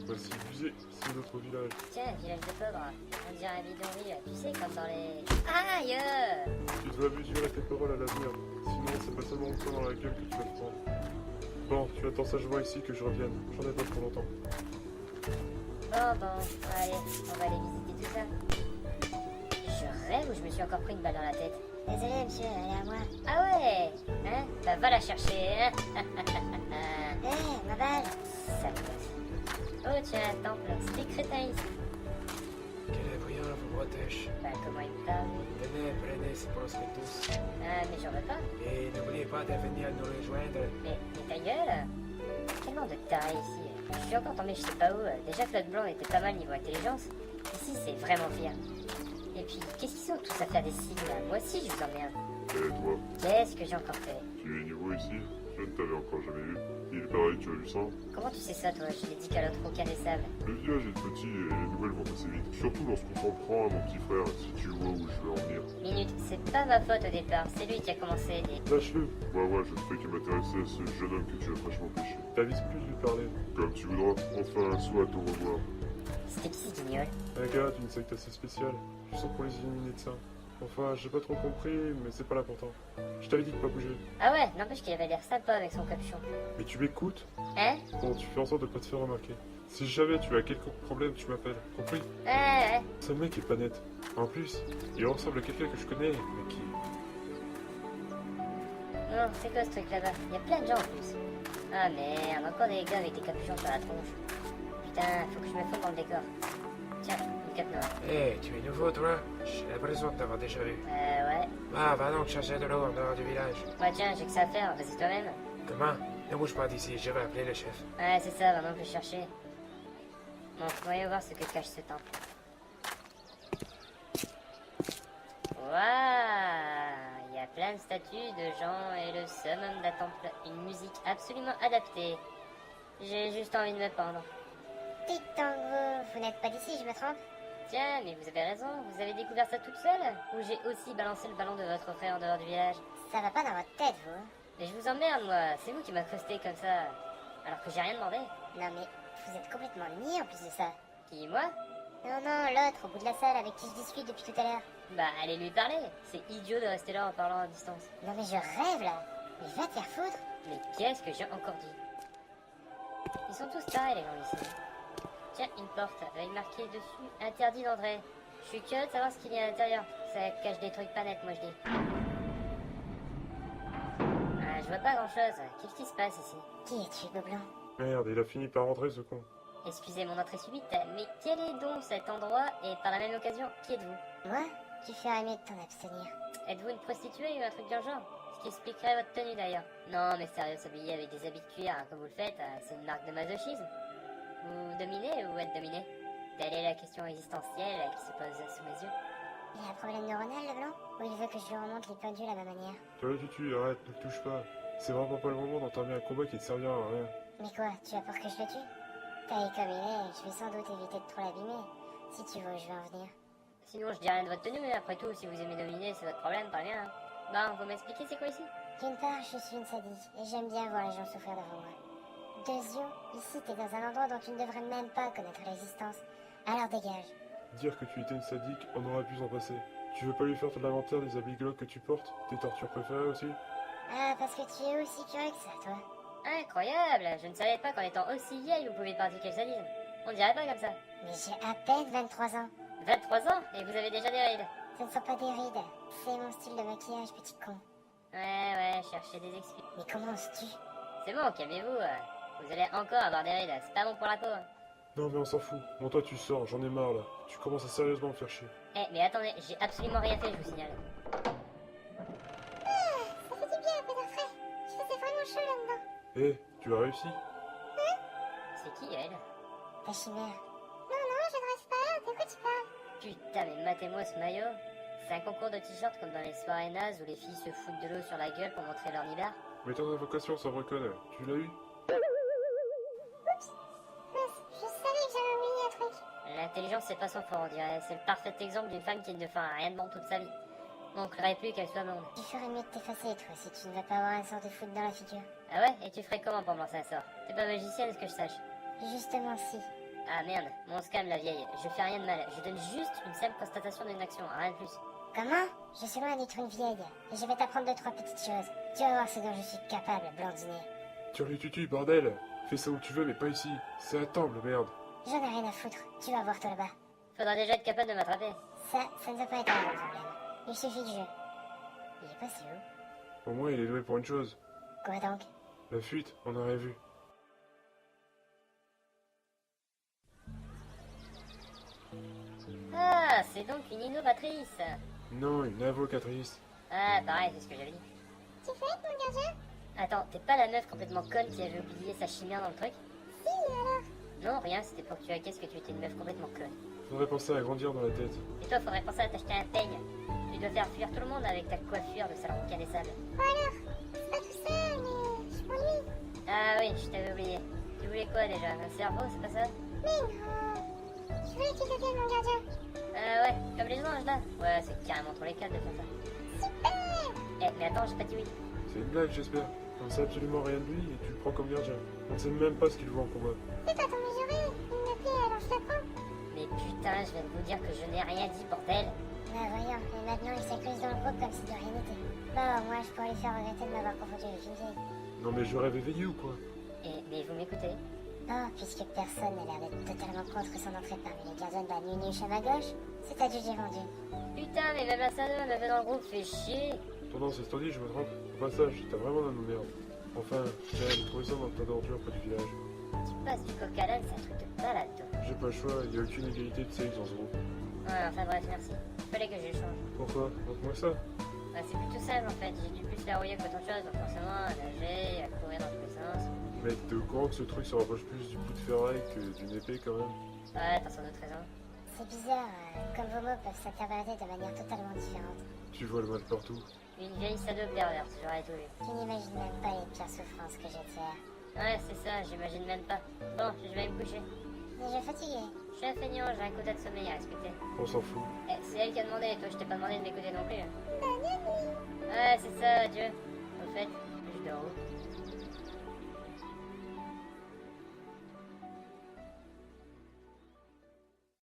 Bah c'est abusé, c'est notre village. Tiens, village de pauvres. On dirait un bidonville, tu sais, comme dans les... Aïe! Tu dois mesurer tes paroles à l'avenir, sinon c'est pas seulement le poing dans la gueule que tu vas te prendre. Bon, tu attends sagement ici que je revienne, j'en ai pas pour longtemps. Bon, allez, on va aller visiter tout ça. Je rêve ou je me suis encore pris une balle dans la tête? Désolé monsieur, elle est à moi. Ah ouais? Hein? Bah va la chercher, hein? Ma balle! Sale gosse. Oh tiens, temple, c'est des crétins ici. Que le brillant vous protège. Bah comment il me parle? Tenez, prenez, c'est pour nous tous. Ah mais j'en veux pas. Et n'oubliez pas de venir nous rejoindre. Mais ta gueule! Tellement de tarés ici. Je suis encore tombé je sais pas où. Déjà Claude Blanc était pas mal niveau intelligence. Ici c'est vraiment pire. Et puis, qu'est-ce qu'ils sont tous à faire des signes là? Moi aussi je vous emmerde. Et toi, Qu'est-ce que j'ai encore fait? tu es nouveau ici? Je ne t'avais encore jamais vu. Il paraît que tu as du sang. Comment tu sais ça toi? Je l'ai dit qu'à l'autre aucun des sables. Le village est petit et les nouvelles vont assez vite. Surtout lorsqu'on s'en prend à mon petit frère, si tu vois où je veux en venir. Minute, c'est pas ma faute au départ, c'est lui qui a commencé. Lâche-le. Ouais, je ne fais que m'intéresser à ce jeune homme que tu as fraîchement pêché. T'avises plus de lui parler. Comme tu voudras. Enfin, soit au revoir. C'était qui ce guignol? Un gars d'une secte assez spéciale. Je sens pour les éliminer de ça. Enfin, j'ai pas trop compris, mais c'est pas l'important. Je t'avais dit de pas bouger. Ah ouais, n'empêche qu'il avait l'air sympa avec son capuchon. Mais tu m'écoutes? Hein? Bon, tu fais en sorte de pas te faire remarquer. Si jamais tu as quelques problèmes, tu m'appelles. Compris? Ouais. Ce mec est pas net. En plus, il ressemble à quelqu'un que je connais, mais qui... Non, c'est quoi ce truc là-bas? Il y a plein de gens en plus. Ah merde, encore des gars avec des capuchons sur la tronche. Putain, faut que je me fonde dans le décor. Tiens, une cape noire. Hé, tu es nouveau, toi? J'ai l'impression de t'avoir déjà vu. Ouais. Ah, va donc chercher de l'eau en dehors du village. Ouais, tiens, j'ai que ça à faire, vas-y toi-même. Comment? Ne bouge pas d'ici, je vais appeler le chef. Ouais, c'est ça, maintenant que je chercher. Bon, voyons voir ce que cache ce temple. Waouh, il y a plein de statues de gens et le summum d'un temple. Une musique absolument adaptée. J'ai juste envie de me pendre. Dites donc, vous n'êtes pas d'ici, je me trompe? Tiens, mais vous avez raison, vous avez découvert ça toute seule? Ou j'ai aussi balancé le ballon de votre frère en dehors du village? Ça va pas dans votre tête, vous? Mais je vous emmerde, moi, c'est vous qui m'accostez comme ça, alors que j'ai rien demandé. Non mais, vous êtes complètement niais en plus de ça. Qui, moi? Non, l'autre, au bout de la salle, avec qui je discute depuis tout à l'heure. Bah, allez lui parler, c'est idiot de rester là en parlant à distance. Non mais je rêve là. Mais va te faire foutre. Mais qu'est-ce que j'ai encore dit? Ils sont tous tarés, les gens ici. Tiens, une porte avec marqué dessus interdit d'entrer. Je suis curieux de savoir ce qu'il y a à l'intérieur. Ça cache des trucs pas nets, moi je dis. Je vois pas grand chose. Qu'est-ce qui se passe ici? Qui es-tu, Blanc? Merde, il a fini par rentrer ce con. Excusez mon entrée subite, mais quel est donc cet endroit et par la même occasion, qui êtes-vous? Moi? Tu ferais mieux de t'en abstenir. Êtes-vous une prostituée ou un truc dans le genre? Ce qui expliquerait votre tenue d'ailleurs. Non mais sérieux, s'habiller avec des habits de cuir comme vous le faites, c'est une marque de masochisme. Vous dominez ou êtes dominé? Telle est la question existentielle qui se pose sous mes yeux. Il a un problème neuronal, le Blanc? Ou il veut que je lui remonte les pendules à ma manière? Toi, Tutu, arrête, ne le touche pas. C'est vraiment pas le moment d'entamer un combat qui ne servira à rien. Mais quoi, tu as peur que je le tue? Taille comme il est, je vais sans doute éviter de trop l'abîmer. Si tu veux, je vais en venir. Sinon je dis rien de votre tenue, mais après tout, si vous aimez dominer, c'est votre problème, pas le mien. Bon, vous m'expliquez c'est quoi ici? D'une part, je suis une sadique, et j'aime bien voir les gens souffrir devant moi. Deuxièmement, ici t'es dans un endroit dont tu ne devrais même pas connaître l'existence. Alors dégage. Dire que tu étais une sadique, on aurait pu s'en passer. Tu veux pas lui faire ton inventaire des habits glauques que tu portes? Tes tortures préférées aussi? Ah, parce que tu es aussi curieux que ça, toi. Incroyable! Je ne savais pas qu'en étant aussi vieille, vous pouviez pratiquer le sadisme. On dirait pas comme ça. Mais j'ai à peine 23 ans. 23 ans et vous avez déjà des rides. Ce ne sont pas des rides, c'est mon style de maquillage, petit con. Ouais, cherchez des excuses. Mais comment oses-tu? C'est bon, calmez-vous. Vous allez encore avoir des rides, c'est pas bon pour la peau. Non mais on s'en fout. Bon toi tu sors, j'en ai marre là. Tu commences à sérieusement me faire chier. Mais attendez, j'ai absolument rien fait, je vous signale. Ça fait du bien un peu d'air frais. Je faisais vraiment chaud là-dedans. Eh, tu as réussi? C'est qui, elle? Ta chimère. Non, je ne reste pas. De quoi tu parles? Putain, mais matez-moi ce maillot. C'est un concours de t-shirts comme dans les soirées nazes où les filles se foutent de l'eau sur la gueule pour montrer leur nibard. Mais ton invocation, ça me reconnaît. Tu l'as eu? Oups. Mince, je savais que j'avais oublié un truc. L'intelligence, c'est pas son fort, on dirait. C'est le parfait exemple d'une femme qui ne fera rien de bon toute sa vie. Manquerait plus qu'elle soit blonde. Tu ferais mieux de t'effacer, toi, si tu ne veux pas avoir un sort de foot dans la figure. Ah ouais? Et tu ferais comment pour me lancer un sort? T'es pas magicienne, à ce que je sache. Justement, si. Ah merde, bon, on se calme la vieille. Je fais rien de mal. Je donne juste une simple constatation d'une action, rien de plus. Comment? Je suis loin d'être une vieille, et je vais t'apprendre 2-3 petites choses. Tu vas voir ce dont je suis capable, blondinier. Tire les tutus, bordel. Fais ça où tu veux, mais pas ici. C'est à table, merde. J'en ai rien à foutre. Tu vas voir toi là-bas. Faudra déjà être capable de m'attraper. Ça ne doit pas être un gros problème. Il suffit que je... Il est passé où? Au moins, il est doué pour une chose. Quoi donc? La fuite, on aurait vu. Ah, c'est donc une innovatrice. Non, une invocatrice. Ah, pareil, c'est ce que j'avais dit. Tu fais, mon gardien? Attends, t'es pas la meuf complètement conne qui avait oublié sa chimère dans le truc? Si, alors? Non, rien, c'était pour que tu acquiesces que tu étais une meuf complètement conne. Faudrait penser à grandir dans la tête. Et toi, faudrait penser à t'acheter un peigne. Tu dois faire fuir tout le monde avec ta coiffure de salon des sables. Ou alors? C'est pas tout ça, mais... je m'ennuie. Ah oui, je t'avais oublié. Tu voulais quoi déjà? Un cerveau, c'est pas ça? Mais non. Je voulais que tu deviennes mon gardien. Ouais, comme les anges là. Ouais, c'est carrément trop les câbles de faire ça. Super! Eh, mais attends, j'ai pas dit oui. C'est une blague, j'espère. On sait absolument rien de lui et tu le prends comme gardien. On ne sait même pas ce qu'il joue en combat. C'est pas ton mesuré. Il m'a appelé, alors je l'apprends. Mais putain, je viens de vous dire que je n'ai rien dit, bordel. Ah voyons, et maintenant il s'incluse dans le groupe comme si de rien n'était. Bon, moi je pourrais lui faire regretter de m'avoir confondu avec une vieille. Non mais je rêve éveillé ou quoi? Mais vous m'écoutez? Oh, puisque personne n'a l'air d'être totalement contre son entrée parmi les gardiens de la Nunuche à ma gauche, c'est adjugé rendu. Putain, mais même la salle de meuf dans le groupe fait chier. Pendant c'est dit, je me trompe. Au passage, t'as vraiment dans nos merdes. Enfin, j'ai trouvé ça dans le tas d'ordures près du village. Tu passes du coq à l'âne, c'est un truc de balade, toi. J'ai pas le choix, il y a aucune égalité de sexe dans ce groupe. Ouais, enfin bref, merci. Fallait que je le change. Pourquoi? Montre-moi ça. Ouais, c'est plutôt simple en fait. J'ai dû plus la rouiller qu'autre chose, donc forcément, à nager, à courir dans tous les sens. Mais t'es au courant que ce truc se rapproche plus du bout de ferraille que d'une épée quand même? Ouais, t'as sans doute raison. C'est bizarre, comme vos mots peuvent s'interpréter de manière totalement différente. Tu vois le mal partout. Une vieille sado perverse, j'aurais tout vu. Tu n'imagines même pas les pires souffrances que j'ai de faire. Ouais, c'est ça, j'imagine même pas. Bon, je vais me coucher. Déjà fatigué. Je suis un feignant, j'ai un quota de sommeil à respecter. On s'en fout. Eh, c'est elle qui a demandé, toi je t'ai pas demandé de m'écouter non plus. Ouais, c'est ça, adieu. Au fait, je dors où?